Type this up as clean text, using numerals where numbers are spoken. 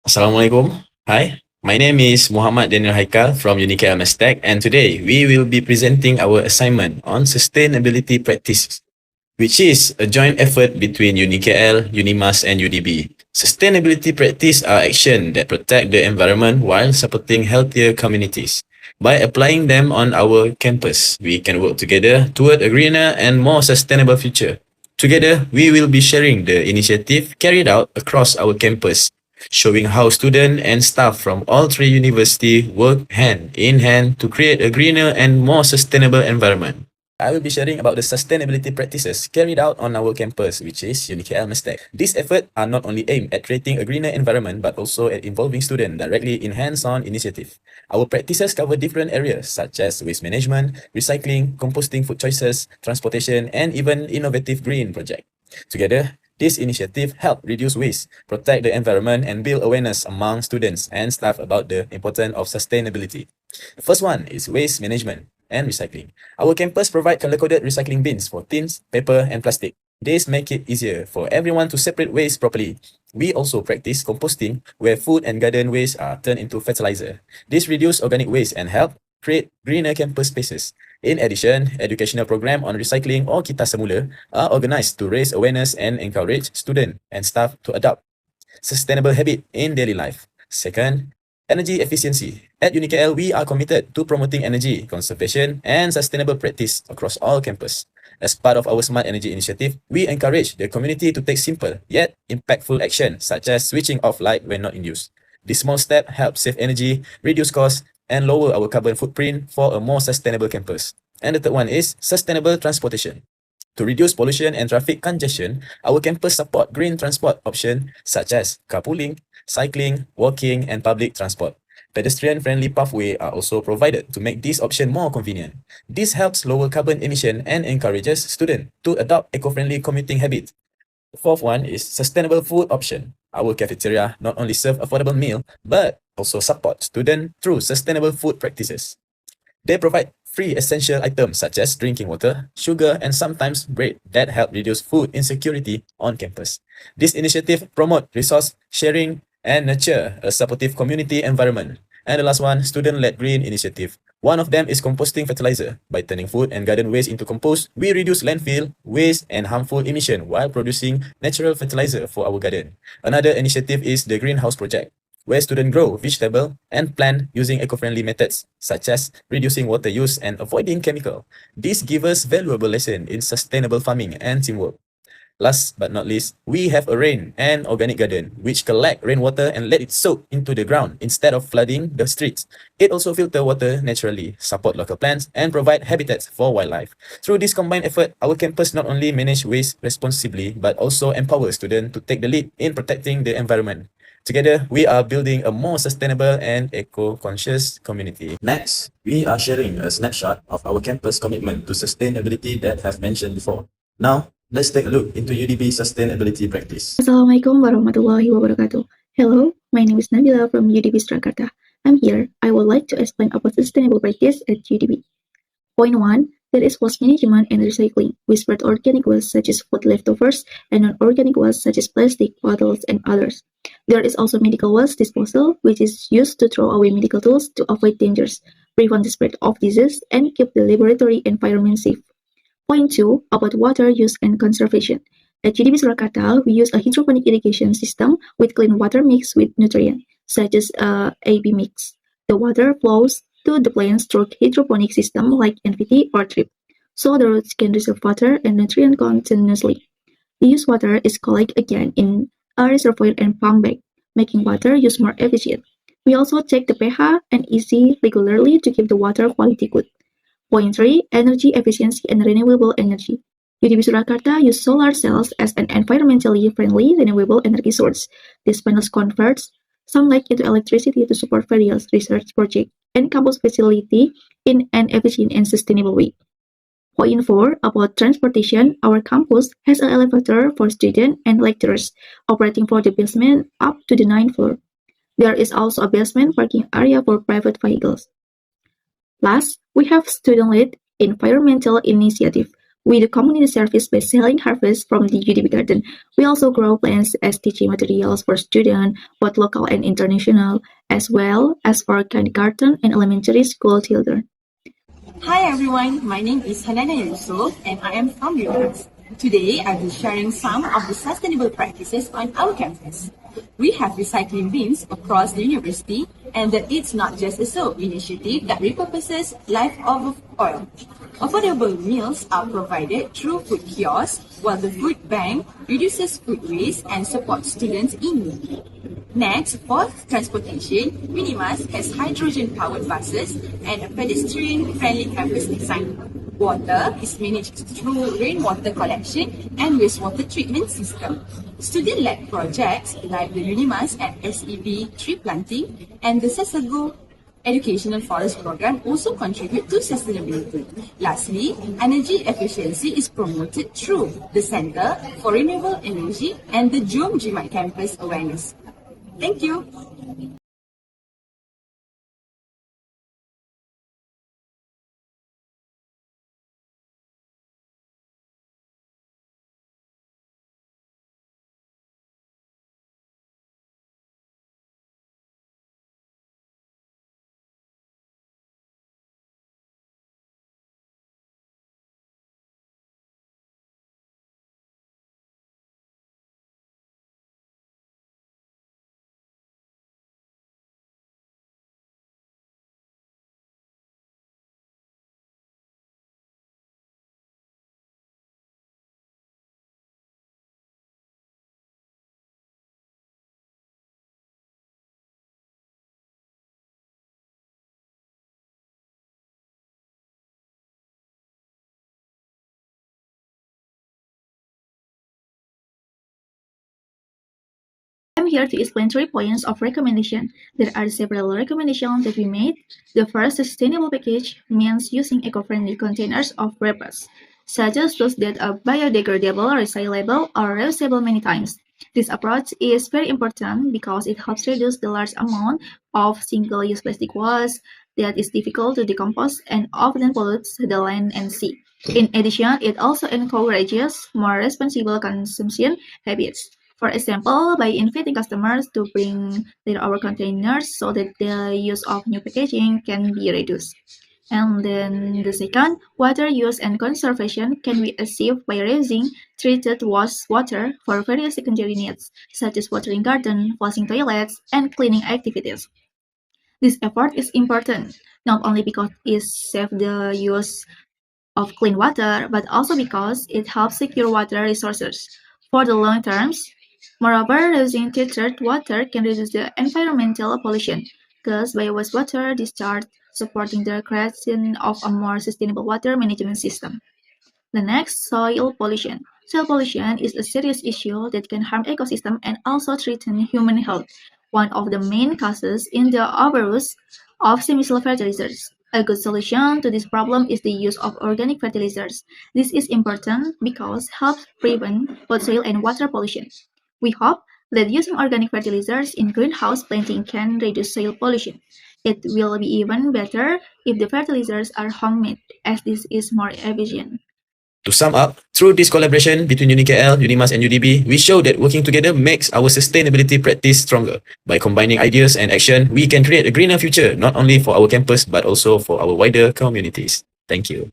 Assalamualaikum. Hi, my name is Muhammad Daniel Haikal from UNIKL Tech, and today we will be presenting our assignment on sustainability practices, which is a joint effort between UNIKL, UNIMAS, and UDB. Sustainability practices are actions that protect the environment while supporting healthier communities. By applying them on our campus, we can work together toward a greener and more sustainable future. Together, we will be sharing the initiative carried out across our campus, showing how students and staff from all three universities work hand in hand to create a greener and more sustainable environment. I will be sharing about the sustainability practices carried out on our campus, which is UNIKL Tech. These efforts are not only aimed at creating a greener environment, but also at involving students directly in hands-on initiative. Our practices cover different areas such as waste management, recycling, composting food choices, transportation, and even innovative green project. Together, this initiative help reduce waste, protect the environment, and build awareness among students and staff about the importance of sustainability. The first one is waste management and recycling. Our campus provide color-coded recycling bins for tins, paper, and plastic. This make it easier for everyone to separate waste properly. We also practice composting, where food and garden waste are turned into fertilizer. This reduce organic waste and help create greener campus spaces. In addition, educational program on recycling or Kita Semula are organized to raise awareness and encourage students and staff to adopt sustainable habit in daily life. Second, energy efficiency. At UNIKL, we are committed to promoting energy conservation and sustainable practice across all campus. As part of our Smart Energy initiative, we encourage the community to take simple yet impactful action, such as switching off light when not in use. This small step helps save energy, reduce costs, and lower our carbon footprint for a more sustainable campus. And the third one is sustainable transportation. To reduce pollution and traffic congestion, our campus support green transport options such as carpooling, cycling, walking, and public transport. Pedestrian-friendly pathways are also provided to make this option more convenient. This helps lower carbon emission and encourages students to adopt eco-friendly commuting habits. The fourth one is sustainable food option. Our cafeteria not only serve affordable meal, but also support students through sustainable food practices. They provide free essential items such as drinking water, sugar, and sometimes bread that help reduce food insecurity on campus. This initiative promote resource sharing and nurture a supportive community environment. And the last one, student-led green initiative. One of them is composting fertilizer. By turning food and garden waste into compost, we reduce landfill, waste, and harmful emission while producing natural fertilizer for our garden. Another initiative is the greenhouse project, where students grow vegetable and plant using eco-friendly methods, such as reducing water use and avoiding chemical. This gives us valuable lesson in sustainable farming and teamwork. Last but not least, we have a rain and organic garden, which collect rainwater and let it soak into the ground instead of flooding the streets. It also filters water naturally, support local plants, and provide habitats for wildlife. Through this combined effort, our campus not only manage waste responsibly, but also empower students to take the lead in protecting the environment. Together, we are building a more sustainable and eco-conscious community. Next, we are sharing a snapshot of our campus commitment to sustainability that I've mentioned before. Now, let's take a look into UDB sustainability practice. Assalamualaikum warahmatullahi wabarakatuh. Hello, my name is Nabila from UDB Surakarta. I'm here. I would like to explain about sustainable practice at UDB. Point 1, that is waste management and recycling. We spread organic waste such as food leftovers and non-organic waste such as plastic, bottles, and others. There is also medical waste disposal, which is used to throw away medical tools to avoid dangers, prevent the spread of disease, and keep the laboratory environment safe. Point 2, about water use and conservation. At UDB Surakarta, we use a hydroponic irrigation system with clean water mixed with nutrients, such as AB mix. The water flows to the plants through hydroponic system like NVT or drip, so the roots can receive water and nutrient continuously. The used water is collected again in a reservoir and pumped back, making water use more efficient. We also check the pH and EC regularly to keep the water quality good. Point 3, energy efficiency and renewable energy. UDB Surakarta use solar cells as an environmentally friendly renewable energy source. These panels converts sunlight into electricity to support various research projects and campus facility in an efficient and sustainable way. Point 4, about transportation, our campus has an elevator for students and lecturers operating from the basement up to the 9th floor. There is also a basement parking area for private vehicles. Last, we have student-led environmental initiative. We do community service by selling harvest from the UDB garden. We also grow plants as teaching materials for students, both local and international, as well as for kindergarten and elementary school children. Hi everyone, my name is Hanana Yusuf and I am from UNIMAS. Today I'll be sharing some of the sustainable practices on our campus. We have recycling bins across the university and that it's not just a soap initiative that repurposes leftover oil. Affordable meals are provided through food kiosks while the food bank reduces food waste and supports students in need. Next, for transportation, UNIMAS has hydrogen-powered buses and a pedestrian-friendly campus design. Water is managed through rainwater collection and wastewater treatment system. Student-led projects like the UNIMAS and SEB tree planting and the Sasago Educational Forest Program also contribute to sustainability. Lastly, energy efficiency is promoted through the Center for Renewable Energy and the Jom Jimat Campus Awareness. Thank you. I'm here to explain 3 points of recommendation. There are several recommendations that we made. The first, sustainable package means using eco-friendly containers of wrappers, such as those that are biodegradable, recyclable, or reusable many times. This approach is very important because it helps reduce the large amount of single-use plastic waste that is difficult to decompose and often pollutes the land and sea. In addition, it also encourages more responsible consumption habits. For example, by inviting customers to bring their own containers so that the use of new packaging can be reduced. And then the second, water use and conservation can be achieved by reusing treated wastewater for various secondary needs, such as watering garden, flushing toilets, and cleaning activities. This effort is important, not only because it saves the use of clean water, but also because it helps secure water resources for the long terms. Moreover, using filtered water can reduce the environmental pollution caused by wastewater discharge, supporting the creation of a more sustainable water management system. The next, soil pollution. Soil pollution is a serious issue that can harm ecosystem and also threaten human health. One of the main causes in the overuse of chemical fertilizers. A good solution to this problem is the use of organic fertilizers. This is important because helps prevent both soil and water pollution. We hope that using organic fertilizers in greenhouse planting can reduce soil pollution. It will be even better if the fertilizers are homemade, as this is more efficient. To sum up, through this collaboration between UNIKL, UNIMAS, and UDB, we show that working together makes our sustainability practice stronger. By combining ideas and action, we can create a greener future, not only for our campus, but also for our wider communities. Thank you.